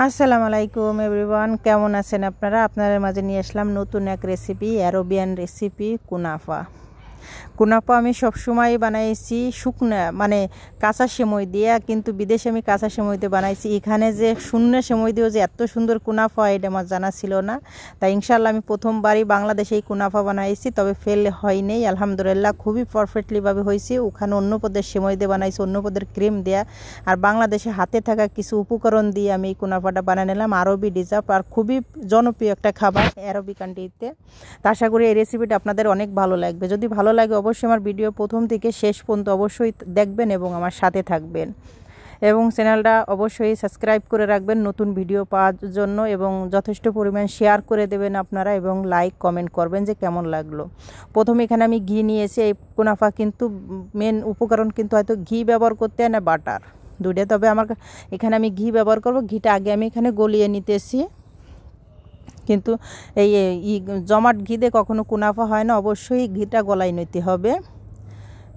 আসসালামু আলাইকুম এভরিওয়ান, কেমন আছেন আপনারা? আপনাদের মাঝে নিয়ে আসলাম নতুন এক রেসিপি, অ্যারাবিয়ান রেসিপি কুনাফা। কুনাফা আমি সবসময় বানাইছি শুকনা মানে কাঁচা সেমই দিয়ে, কিন্তু বিদেশে আমি কাঁচা সেমই দিয়ে বানাইছি। এখানে যে শূন্য সেমই দিয়েও যে এত সুন্দর কুনাফা এটা আমার জানা ছিল না। তাই ইনশাল্লাহ আমি প্রথমবারই বাংলাদেশে এই কুনাফা বানাইছি, তবে ফেল হয়নি আলহামদুলিল্লাহ, খুবই পারফেক্টলিভাবে হয়েছে। ওখানে অন্য পদের সেমই দিয়ে বানাইছি, অন্য পদের ক্রিম দেয়া, আর বাংলাদেশে হাতে থাকা কিছু উপকরণ দিয়ে আমি এই কুনাফাটা বানিয়ে নিলাম। আরবি ডিজার্ট আর খুবই জনপ্রিয় একটা খাবার আরবি কান্ট্রিতে। তা আশা করি এই রেসিপিটা আপনাদের অনেক ভালো লাগবে। যদি ভালো লাগে অবশ্যই আমার ভিডিও প্রথম থেকে শেষ পর্যন্ত অবশ্যই দেখবেন এবং আমার সাথে থাকবেন, এবং চ্যানেলটা অবশ্যই সাবস্ক্রাইব করে রাখবেন নতুন ভিডিও পাওয়ার জন্য, এবং যথেষ্ট পরিমাণ শেয়ার করে দেবেন আপনারা, এবং লাইক কমেন্ট করবেন যে কেমন লাগলো। প্রথমে এখানে আমি ঘি নিয়েছি। এই কুনাফা কিন্তু মেন উপকরণ কিন্তু হয়তো ঘি ব্যবহার করতে হয় না বাটার, দুইটা, তবে আমার এখানে আমি ঘি ব্যবহার করব। ঘিটা আগে আমি এখানে গলিয়ে নিতেছি, কিন্তু এই জমাট ঘি দিয়ে কখনো কুনাফা হয় না, অবশ্যই ঘিটা গলায় নিতে হবে।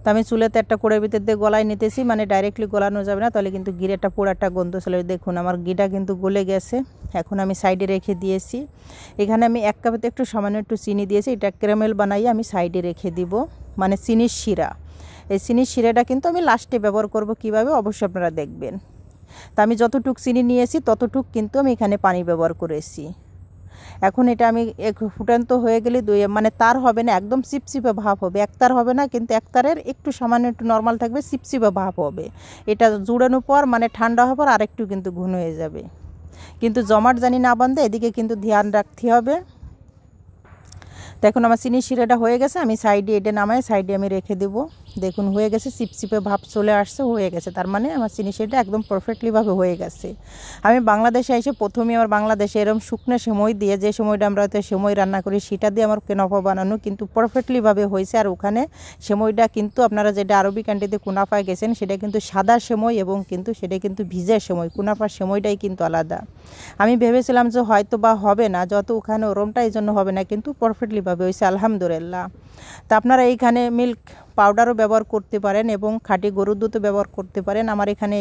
তো আমি চুলেতে একটা কোড়ের ভিতর দিয়ে গলায় নিতেছি, মানে ডাইরেক্টলি গলানো যাবে না, তাহলে কিন্তু ঘির একটা পোড়া একটা গন্ধ চলে। দেখুন আমার ঘিটা কিন্তু গলে গেছে, এখন আমি সাইডে রেখে দিয়েছি। এখানে আমি এক কাপেতে একটু সামান্য একটু চিনি দিয়েছি, এটা ক্যারামেল বানাইয়ে আমি সাইডে রেখে দিব, মানে চিনির শিরা। এই চিনির শিরাটা কিন্তু আমি লাস্টে ব্যবহার করব, কিভাবে অবশ্যই আপনারা দেখবেন। তা আমি যতটুক চিনি নিয়েছি ততটুক কিন্তু আমি এখানে পানি ব্যবহার করেছি। এখন এটা আমি ফুটান্ত হয়ে গেলে মানে তার হবে না, একদম চিপচিপে ভাব হবে, একতার হবে না, কিন্তু একতারের একটু সামান্য একটু নর্মাল থাকবে, চিপচিপে ভাব হবে। এটা জুড়ানোর পর মানে ঠান্ডা হওয়ার পর আরেকটু কিন্তু ঘন হয়ে যাবে, কিন্তু জমাট জানি না বাঁধে, এদিকে কিন্তু ধ্যান রাখতে হবে। তো এখন আমার চিনি শিরাটা হয়ে গেছে, আমি সাইডে এটা নামাই সাইডে আমি রেখে দেবো। দেখুন হয়ে গেছে, চিপচিপে ভাব চলে আসছে, হয়ে গেছে, তার মানে আমার চিনি শিরাটা একদম পারফেক্টলিভাবে হয়ে গেছে। আমি বাংলাদেশে এসে প্রথমে আমার বাংলাদেশে এরকম শুকনো সেমই দিয়ে, যে সময়টা আমরা হয়তো সেমই রান্না করি সেটা দিয়ে আমার কুনাফা বানানো কিন্তু পারফেক্টলিভাবে হয়েছে। আর ওখানে সেমইটা কিন্তু আপনারা যেটা আরবি কান্ট্রিতে কুনাফায় গেছেন সেটা কিন্তু সাদা সেমই, এবং কিন্তু সেটা কিন্তু ভিজে সেমই, কুনাফার সেমইটাই কিন্তু আলাদা। আমি ভেবেছিলাম যে হয়তো বা হবে না, যত ওখানে ওরমটা এই জন্য হবে না, কিন্তু পারফেক্টলিভাবে হয়েছে আলহামদুলিল্লাহ। তা আপনারা এইখানে মিল্ক পাউডারও ব্যবহার করতে পারেন, এবং খাঁটি গরুর দুধও ব্যবহার করতে পারেন। আমার এখানে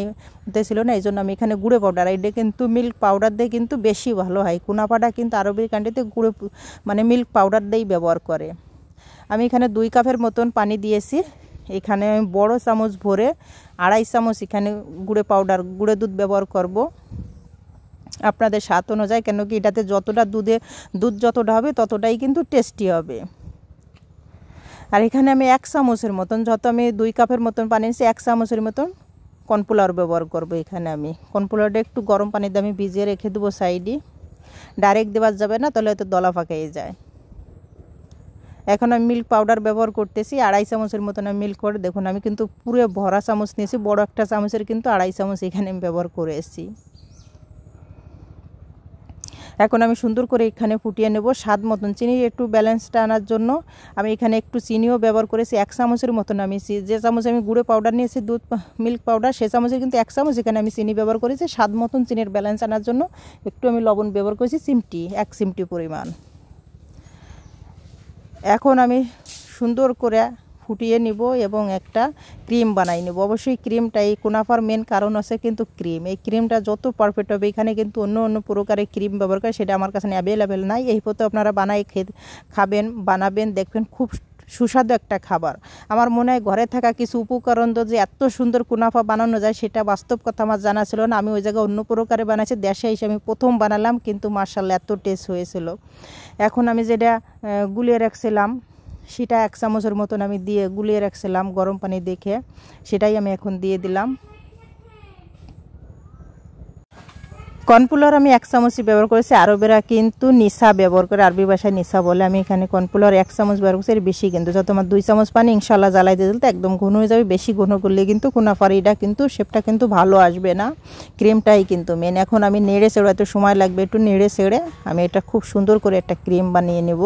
ছিল না, এই জন্য আমি এখানে গুঁড়ো পাউডার, এটা কিন্তু মিল্ক পাউডার দিয়ে কিন্তু বেশি ভালো হয়। কুনাফাটা কিন্তু আরবি কান্ট্রিতে গুঁড়ো মানে মিল্ক পাউডার দিয়েই ব্যবহার করে। আমি এখানে 2 কাপের মতন পানি দিয়েছি। এখানে আমি বড় চামচ ভরে 2.5 চামচ এখানে গুঁড়ো পাউডার গুঁড়ো দুধ ব্যবহার করব আপনাদের স্বাদ অনুযায়ী, কেন কি এটাতে যতটা দুধ যতটা হবে ততটাই কিন্তু টেস্টি হবে। আর এখানে আমি 1 চামচের মতন, যত আমি 2 কাপের মতন পানি নিয়েছি 1 চামচের মতন কর্নফ্লাওয়ার ব্যবহার করব। এখানে আমি কর্নফ্লাওয়ারটা একটু গরম পানিতে আমি ভিজিয়ে রেখে দেবো সাইডে, ডাইরেক্ট দেওয়া যাবে না, তাহলে হয়তো দলা পাকিয়ে যায়। এখন আমি মিল্ক পাউডার ব্যবহার করতেছি 2.5 চামচের মতন আমি মিল্ক পাউডার। দেখুন আমি কিন্তু পুরো ভরা চামচ নিয়েছি, বড় একটা চামচের কিন্তু 2.5 চামচ এখানে আমি ব্যবহার করেছি। এখন আমি সুন্দর করে এখানে ফুটিয়ে নেব স্বাদ মতন। চিনির একটু ব্যালেন্সটা আনার জন্য আমি এখানে একটু চিনিও ব্যবহার করেছি, 1 চামচের মতন। আমি যে চামচ আমি গুঁড়ো পাউডার নিয়েছি দুধ মিল্ক পাউডার, সে চামচের কিন্তু 1 চামচ এখানে আমি চিনি ব্যবহার করেছি। স্বাদ মতন চিনির ব্যালেন্স আনার জন্য একটু আমি লবণ ব্যবহার করেছি, 1 চিমটি পরিমাণ। এখন আমি সুন্দর করে ফুটিয়ে নিব এবং একটা ক্রিম বানাই নেব। অবশ্যই ক্রিমটা, এই কুনাফার মেন কারণ আছে কিন্তু ক্রিম। এই ক্রিমটা যত পারফেক্ট হবে, এখানে কিন্তু অন্য প্রকারের ক্রিম ব্যবহার করে, সেটা আমার কাছে অ্যাভেলেবেল নাই। এই পথে আপনারা খাবেন, বানাবেন, দেখবেন খুব সুস্বাদু একটা খাবার। আমার মনে হয় ঘরে থাকা কিছু উপকরণ যে এত সুন্দর কুনাফা বানানো যায়, সেটা বাস্তব কথা আমার জানা ছিল না। আমি ওই জায়গায় অন্য প্রকারে বানাইছি, দেশে এসে আমি প্রথম বানালাম, কিন্তু মাশাআল্লাহ এত টেস্ট হয়েছিল। এখন আমি যেটা গুলিয়ে রাখছিলাম সেটা 1 চামচের মতন আমি দিয়ে গুলিয়ে রাখছিলাম গরম পানি দেখে, সেটাই আমি এখন দিয়ে দিলাম। কর্নফ্লাওয়ার আমি 1 চামচই ব্যবহার করেছি, আরবেরা কিন্তু নিসা ব্যবহার করে, আরবি ভাষায় নিসা বলে। আমি এখানে কর্নফ্লাওয়ার 1 চামচ ব্যবহার করছি, এর বেশি কিন্তু যত আমার 2 চামচ পানি ইনশাল্লাহ জ্বালাই দিয়ে দিলে একদম ঘন হয়ে যাবে। বেশি ঘন করলে কিন্তু কুনাফার এটা কিন্তু শেপটা কিন্তু ভালো আসবে না, ক্রিমটাই কিন্তু মেন। এখন আমি নেড়ে চেড়ে, এত সময় লাগবে, একটু নেড়ে চেড়ে আমি এটা খুব সুন্দর করে একটা ক্রিম বানিয়ে নেব।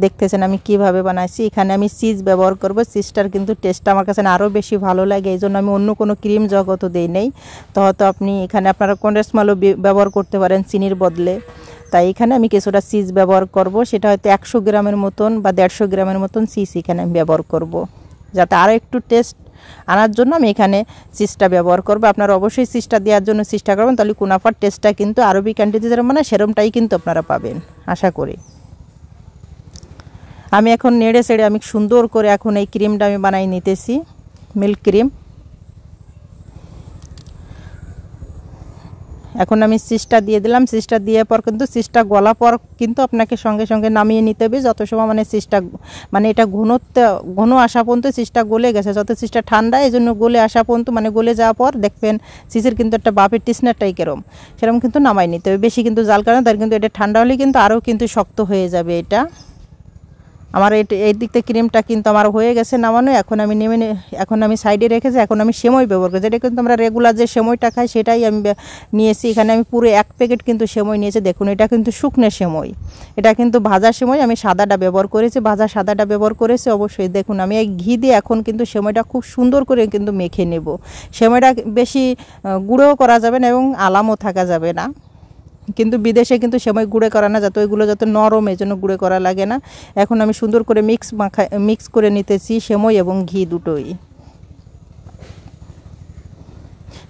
দেখতেছেন আমি কিভাবে বানাইছি। এখানে আমি চিজ ব্যবহার করব, চিজটার কিন্তু টেস্টটা আমার কাছে আরও বেশি ভালো লাগে, এই জন্য আমি অন্য কোনো ক্রিম জগত দেই নেই। তো হয়তো আপনি এখানে আপনারা কনডেন্স মিল্কও ব্যবহার করতে পারেন চিনির বদলে। তাই এখানে আমি কিছুটা চিজ ব্যবহার করব, সেটা হয়তো 100 গ্রামের মতন বা 150 গ্রামের মতন চিজ এখানে আমি ব্যবহার করব, যাতে আরও একটু টেস্ট আনার জন্য আমি এখানে চিজটা ব্যবহার করব। আপনারা অবশ্যই চিজটা দেওয়ার জন্য চেষ্টা করবেন, তাহলে কুনাফার টেস্টটা কিন্তু আরবি কান্ট্রিতে যেরকম মানে সেরকমটাই কিন্তু আপনারা পাবেন আশা করি। আমি এখন নেড়ে চেড়ে আমি সুন্দর করে এখন এই ক্রিমটা আমি বানাই নিতেছি, মিল্ক ক্রিম। এখন আমি চিজটা দিয়ে দিলাম। চিজটা দিয়ে পর কিন্তু চিজটা গলা পর কিন্তু আপনাকে সঙ্গে সঙ্গে নামিয়ে নিতে হবে। যত সময় মানে চিজটা মানে এটা ঘন আসা পর্যন্ত চিজটা গলে গেছে, যত চিজটা ঠান্ডা এই জন্য গলে আসা পর্যন্ত মানে গলে যাওয়ার পর দেখবেন চিজের কিন্তু একটা বাপের টিসনারটাই সেরকম কিন্তু নামাই নিতে হবে। বেশি কিন্তু জাল কারণে তার কিন্তু এটা ঠান্ডা হলে কিন্তু আরও কিন্তু শক্ত হয়ে যাবে। এটা আমার এই দিক থেকে ক্রিমটা কিন্তু আমার হয়ে গেছে নামানো। এখন আমি এখন আমি সাইডে রেখেছি। এখন আমি সেমই ব্যবহার করছি, যেটা কিন্তু আমরা রেগুলার যে সেমইটা খাই সেটাই আমি নিয়েছি। এখানে আমি পুরো 1 প্যাকেট কিন্তু সেমই নিয়েছি। দেখুন এটা কিন্তু শুকনো সেমই, এটা কিন্তু ভাজা সেমই। আমি সাদাটা ব্যবহার করেছি, ভাজা সাদাটা ব্যবহার করেছি অবশ্যই। দেখুন আমি এই ঘি দিয়ে এখন কিন্তু সেমইটা খুব সুন্দর করে কিন্তু মেখে নেব। সেমইটা বেশি গুঁড়োও করা যাবে না এবং আলামও থাকা যাবে না, কিন্তু বিদেশে কিন্তু সেমই গুঁড়ো করা না, যাতে ওইগুলো যত নরম এই জন্য গুঁড়ো করা লাগে না। এখন আমি সুন্দর করে মিক্স করে নিতেছি সেমই এবং ঘি দুটোই।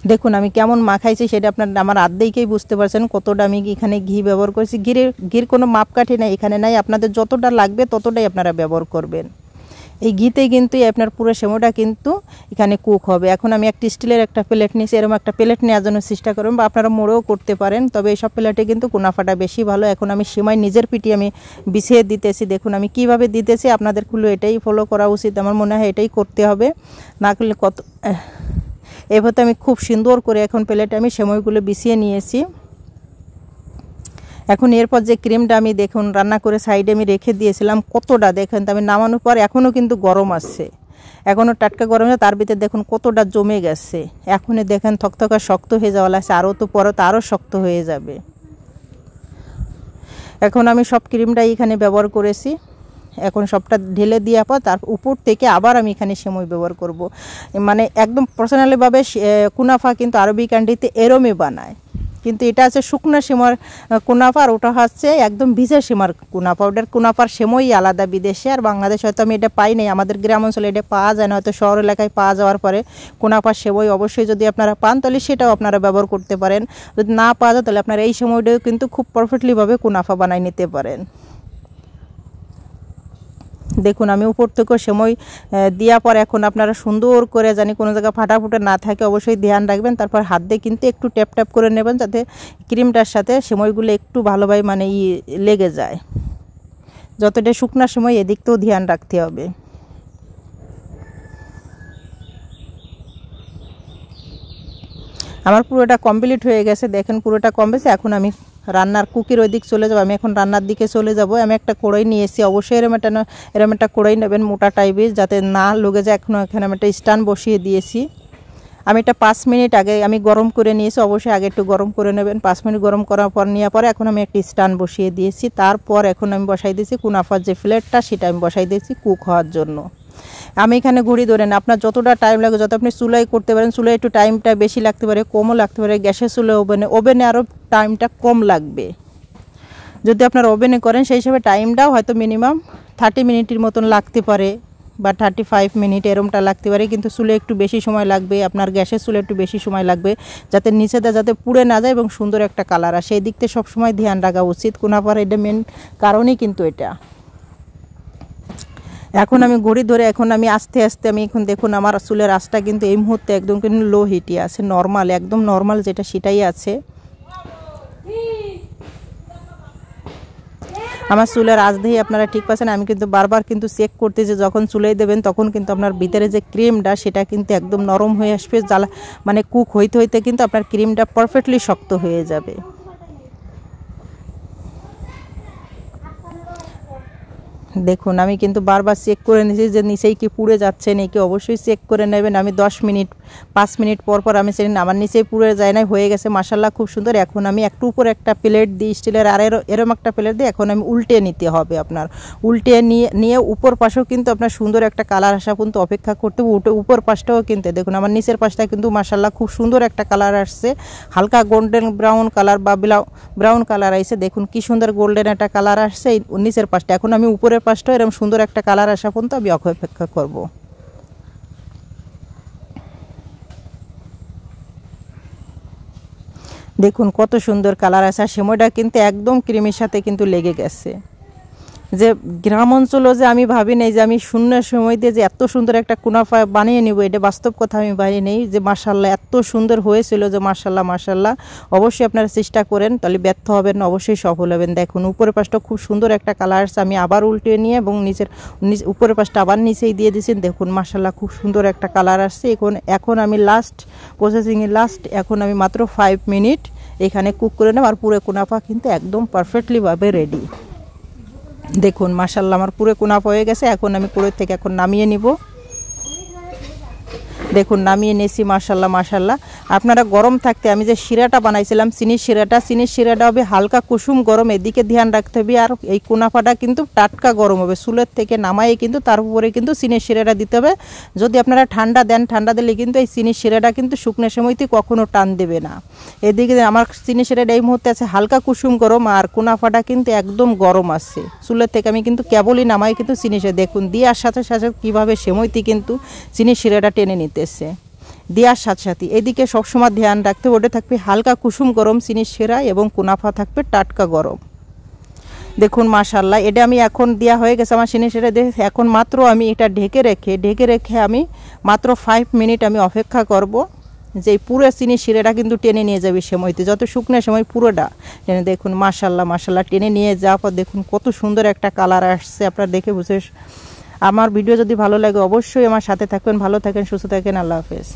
দেখুন আমি কেমন মাখাইছি সেটা আপনার আমার আর্ধেকেই বুঝতে পারছেন কতটা আমি এখানে ঘি ব্যবহার করেছি। ঘির কোনো মাপকাঠি নাই এখানে নাই, আপনাদের যতটা লাগবে ততটাই আপনারা ব্যবহার করবেন। এই ঘিতেই কিন্তু আপনার পুরো সেমইটা কিন্তু এখানে কুক হবে। এখন আমি একটা স্টিলের একটা প্লেট নিয়েছি, এরকম একটা প্লেট নেওয়ার জন্য চেষ্টা করবেন, বা আপনারা মোড়েও করতে পারেন, তবে এইসব প্লেটে কিন্তু কুনাফাটা বেশি ভালো। এখন আমি সেমাই নিজের পিঠে আমি বিছিয়ে দিতেছি। দেখুন আমি কিভাবে দিতেছি, আপনাদেরগুলো এটাই ফলো করা উচিত, আমার মনে হয় এটাই করতে হবে, না করলে এভাবে আমি খুব সুন্দর করে এখন প্লেটে আমি সেমাইগুলো বিছিয়ে নিয়েছি। এখন এরপর যে ক্রিমটা আমি দেখুন রান্না করে সাইডে আমি রেখে দিয়েছিলাম কতটা, দেখেন তো আমি নামানোর পর এখনও কিন্তু গরম আসছে, এখনও টাটকা গরম আছে, তার ভিতরে দেখুন কতটা জমে গেছে। এখনই দেখেন থকথকা শক্ত হয়ে যাওয়া লাগছে, আরও তো পরে তো আরও শক্ত হয়ে যাবে। এখন আমি সব ক্রিমটাই এখানে ব্যবহার করেছি। এখন সবটা ঢেলে দেওয়ার পর তার উপর থেকে আবার আমি এখানে সেমই ব্যবহার করব। মানে একদম পার্সোনালিভাবে কুনাফা কিন্তু আরবি কান্ট্রিতে এরমই বানায়, কিন্তু এটা আছে শুকনো সেমার কুনাফা, আর ওটা হচ্ছে একদম ভিজা সেমার কুনাফা। ওটার কুনাফার সেমই আলাদা বিদেশে, আর বাংলাদেশে হয়তো আমি এটা পাই নাই, আমাদের গ্রাম অঞ্চলে এটা পাওয়া যায় না, হয়তো শহর এলাকায় পাওয়া যাওয়ার পরে কুনাফার সেমই অবশ্যই যদি আপনারা পান তাহলে সেটাও আপনারা ব্যবহার করতে পারেন। যদি না পাওয়া যায় তাহলে আপনারা এই সময়টাও কিন্তু খুব পারফেক্টলিভাবে কুনাফা বানাই নিতে পারেন। দেখুন আমি উপর থেকে সেমই দেওয়ার পর এখন আপনারা সুন্দর করে জানি কোনো জায়গায় ফাটাফুটে না থাকে অবশ্যই ধ্যান রাখবেন। তারপর হাত দিয়ে কিন্তু একটু ট্যাপ ট্যাপ করে নেবেন, যাতে ক্রিমটার সাথে সেমইগুলো একটু ভালোভাবে মানে লেগে যায়। যতটা শুকনা সেমই এদিকতেও ধ্যান রাখতে হবে। আমার পুরোটা কমপ্লিট হয়ে গেছে, দেখেন পুরোটা কমপ্লিট। এখন আমি রান্নার কুকির ওই দিক চলে যাবো, আমি এখন রান্নার দিকে চলে যাব। আমি একটা কড়াই নিয়েছি, অবশ্যই এরম একটা কড়াই নেবেন মোটা টাইপের, যাতে না লেগে যায়। এখনও এখানে আমি একটা স্ট্যান্ড বসিয়ে দিয়েছি। আমি এটা 5 মিনিট আগে আমি গরম করে নিয়েছি, অবশ্যই আগে একটু গরম করে নেবেন। 5 মিনিট গরম করার পর নেওয়ার পরে এখন আমি একটা স্ট্যান্ড বসিয়ে দিয়েছি। তারপর এখন আমি বসাই দিয়েছি কুনাফার যে প্লেটটা, সেটা আমি বসাই দিয়েছি কুক হওয়ার জন্য। আমি এখানে ঘড়ি ধরেন আপনার যতটা টাইম লাগে, যত আপনি চুলাই করতে পারেন, চুলায় একটু টাইমটা বেশি লাগতে পারে, কমও লাগতে পারে। গ্যাসের চুলায় ওভেনে আরও টাইমটা কম লাগবে। যদি আপনার ওভেনে করেন সেই হিসাবে টাইমটাও হয়তো মিনিমাম 30 মিনিটের মতন লাগতে পারে, বা 35 মিনিট এরমটা লাগতে পারে, কিন্তু চুলে একটু বেশি সময় লাগবে। আপনার গ্যাসের চুলে একটু বেশি সময় লাগবে, যাতে নিচেটা যাতে পুড়ে না যায় এবং সুন্দর একটা কালার আসে। সেই দিক থেকে সবসময় ধ্যান রাখা উচিত। কুনাফার এটা মেন কারণই কিন্তু এটা। এখন আমি ঘড়ি ধরে এখন আমি আস্তে আস্তে আমি এখন দেখুন আমার চুলের আঁচটা কিন্তু এই মুহূর্তে একদম কিন্তু লো হিটই আছে, নর্মাল, একদম নর্মাল যেটা সেটাই আছে। আমার চুলের আঁচ দিয়ে আপনারা ঠিক পাচ্ছেন। আমি কিন্তু বারবার কিন্তু চেক করতে, যে যখন চুলে দেবেন তখন কিন্তু আপনার ভিতরে যে ক্রিমটা সেটা কিন্তু একদম নরম হয়ে আসবে, জ্বালা মানে কুক হইতে হইতে কিন্তু আপনার ক্রিমটা পারফেক্টলি শক্ত হয়ে যাবে। দেখুন আমি কিন্তু বারবার চেক করে নিয়েছি যে নিচেই কি পুড়ে যাচ্ছে নাকি, অবশ্যই চেক করে নেবেন। আমি 10 মিনিট 5 মিনিট পর পর আমি সেদিন আমার নিচেই পুড়ে যায় না, হয়ে গেছে মাশাআল্লাহ খুব সুন্দর। এখন আমি একটু উপর একটা প্লেট দিই স্টিলের, আর এরম একটা প্লেট দিয়ে এখন আমি উল্টে নিতে হবে। আপনার উল্টে নিয়ে উপর পাশেও কিন্তু আপনার সুন্দর একটা কালার আসা পর্যন্ত অপেক্ষা করতে হবে। উপর পাশটাও কিন্তু দেখুন আমার নিচের পাশটা কিন্তু মাশাআল্লাহ খুব সুন্দর একটা কালার আসছে, হালকা গোল্ডেন ব্রাউন কালার বা ব্রাউন কালার আইছে। দেখুন কি সুন্দর গোল্ডেন একটা কালার আসছে এই নিচের পাশটা। এখন আমি উপরের পাশটা এরকম সুন্দর একটা কালার আসা পর্যন্ত আমি অপেক্ষা করব। দেখুন কত সুন্দর কালার আছে, আর সেমাইটা কিন্তু একদম ক্রিমের সাথে কিন্তু লেগে গেছে। যে গ্রাম অঞ্চলে যে আমি ভাবি নেই যে আমি শূন্য সময় দিয়ে যে এত সুন্দর একটা কুনাফা বানিয়ে নিব, এটা বাস্তব কথা আমি ভাবি নেই। যে মাশাল্লাহ এত সুন্দর হয়েছিল যে মাশাল্লাহ মাশাল্লাহ। অবশ্যই আপনারা চেষ্টা করেন, তাহলে ব্যর্থ হবেন না, অবশ্যই সফল হবেন। দেখুন উপরের পাশটা খুব সুন্দর একটা কালার আসছে, আমি আবার উল্টে নিয়ে এবং উপরের পাশটা আবার নিচেই দিয়ে দিয়েছি। দেখুন মাশাল্লাহ খুব সুন্দর একটা কালার আসছে। এখন আমি লাস্ট প্রসেসিংয়ে এখন আমি মাত্র 5 মিনিট এখানে কুক করে নেব, আর পুরো কুনাফা কিন্তু একদম পারফেক্টলিভাবে রেডি। দেখুন মাশাল্লাহ আমার পুরো কুনাফা হয়ে গেছে। এখন আমি কুড়ে থেকে নামিয়ে নিব। দেখুন নামিয়ে নিয়েছি মাশাল্লাহ মাশাল্লাহ। আপনারা গরম থাকতে আমি যে শিরাটা বানাইছিলাম চিনির শিরাটা হবে হালকা কুসুম গরম, এদিকে ধ্যান রাখতে হবে। আর এই কুনাফাটা কিন্তু টাটকা গরম হবে, চুলের থেকে নামাইয়ে কিন্তু তার উপরে কিন্তু চিনির শিরাটা দিতে হবে। যদি আপনারা ঠান্ডা দেন, ঠান্ডা দিলে কিন্তু এই চিনির শিরাটা কিন্তু শুকনো সময়তে কখনো টান দেবে না। এদিকে আমার চিনির শিরাটা এই মুহূর্তে আছে হালকা কুসুম গরম, আর কুনাফাটা কিন্তু একদম গরম আছে চুলের থেকে। আমি কিন্তু কেবলই নামাই কিন্তু চিনির শিরা দেখুন দেওয়ার সাথে সাথে কীভাবে সময়তে কিন্তু চিনির শিরাটা টেনে নিতেছে দেওয়ার সাথে সাথে। এদিকে সবসময় ধ্যান রাখতে ওটা থাকবে হালকা কুসুম গরম চিনির শিরা, এবং কুনাফা থাকবে টাটকা গরম। দেখুন মাশাল্লাহ এটা আমি এখন দেওয়া হয়ে গেছে আমার চিনির শিরা দিয়ে। এখন মাত্র আমি এটা ঢেকে রেখে আমি মাত্র 5 মিনিট আমি অপেক্ষা করব, যে পুরো চিনির শিরাটা কিন্তু টেনে নিয়ে যাবে সময়তে, যত শুকনো সময় পুরোটা টেনে। দেখুন মাশাল্লাহ মাশাল্লাহ টেনে নিয়ে যাওয়ার পর দেখুন কত সুন্দর একটা কালার আসছে, আপনারা দেখে বুঝে। আমার ভিডিও যদি ভালো লাগে অবশ্যই আমার সাথে থাকবেন। ভালো থাকেন, সুস্থ থাকেন, আল্লাহ হাফেজ।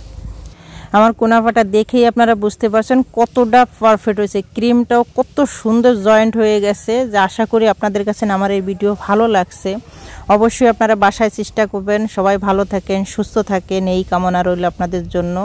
আমার কুনাফাটা দেখেই আপনারা বুঝতে পারছেন কতটা পারফেক্ট হয়েছে, ক্রিমটাও কত সুন্দর জয়েন্ট হয়ে গেছে। যে আশা করি আপনাদের কাছে আমার এই ভিডিও ভালো লাগছে। অবশ্যই আপনারা বাসায় চেষ্টা করবেন। সবাই ভালো থাকেন, সুস্থ থাকেন, এই কামনা রইল আপনাদের জন্য।